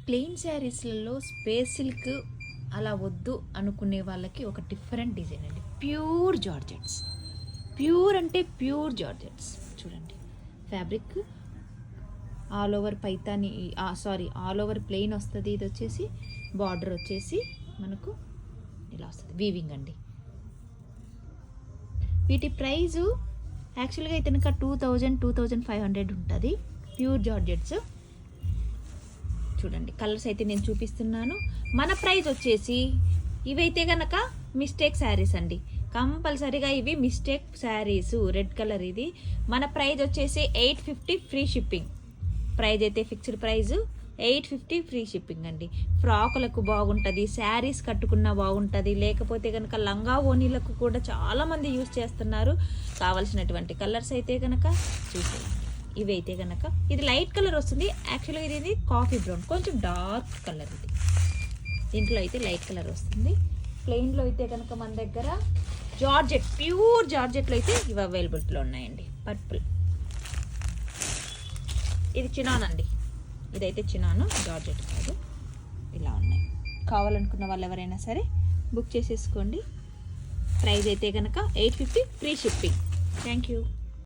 Plain శారీస్లలో space silk అలా వద్దు అనుకునే వాళ్ళకి ఒక డిఫరెంట్ డిజైన్ అండి. ప్యూర్ జార్జెట్స్, ప్యూర్ అంటే ప్యూర్ జార్జెట్స్. చూడండి fabric all over Paithani, all over plain వస్తుంది. ఇది వచ్చేసి బార్డర్ వచ్చేసి మనకు ఇలా వస్తుంది, వీవింగ్ అండి. వీటి ప్రైజు యాక్చువల్గా అయితే కనుక 2500 ఉంటుంది. Pure georgettes. చూడండి కలర్స్ అయితే నేను చూపిస్తున్నాను. మన ప్రైస్ వచ్చేసి ఇవైతే కనుక మిస్టేక్ శారీస్ అండి, కంపల్సరీగా ఇవి మిస్టేక్ శారీస్. రెడ్ కలర్ ఇది. మన ప్రైస్ వచ్చేసి 850 ఫ్రీ షిప్పింగ్. ప్రైజ్ అయితే ఫిక్స్డ్ ప్రైజ్ 850 ఫ్రీ షిప్పింగ్ అండి. ఫ్రాకులకు బాగుంటుంది, శారీస్ కట్టుకున్నా బాగుంటుంది, లేకపోతే కనుక లంగా ఓనీలకు కూడా చాలామంది యూజ్ చేస్తున్నారు. కావలసినటువంటి కలర్స్ అయితే కనుక చూసేయండి. ఇవి అయితే కనుక ఇది లైట్ కలర్ వస్తుంది. యాక్చువల్గా ఇది కాఫీ బ్రౌన్, కొంచెం డార్క్ కలర్. ఇది దీంట్లో అయితే లైట్ కలర్ వస్తుంది. ప్లెయిన్లో అయితే కనుక మన దగ్గర జార్జెట్, ప్యూర్ జార్జెట్లో అయితే ఇవి అవైలబిలిటీలో ఉన్నాయండి. పర్పుల్, ఇది చినాన్ అండి. ఇదైతే చినాను, జార్జెట్ కాదు. ఇలా ఉన్నాయి. కావాలనుకున్న వాళ్ళు ఎవరైనా సరే బుక్ చేసేసుకోండి. ప్రైస్ అయితే కనుక 850 ఫ్రీ షిప్పింగ్. Thank you.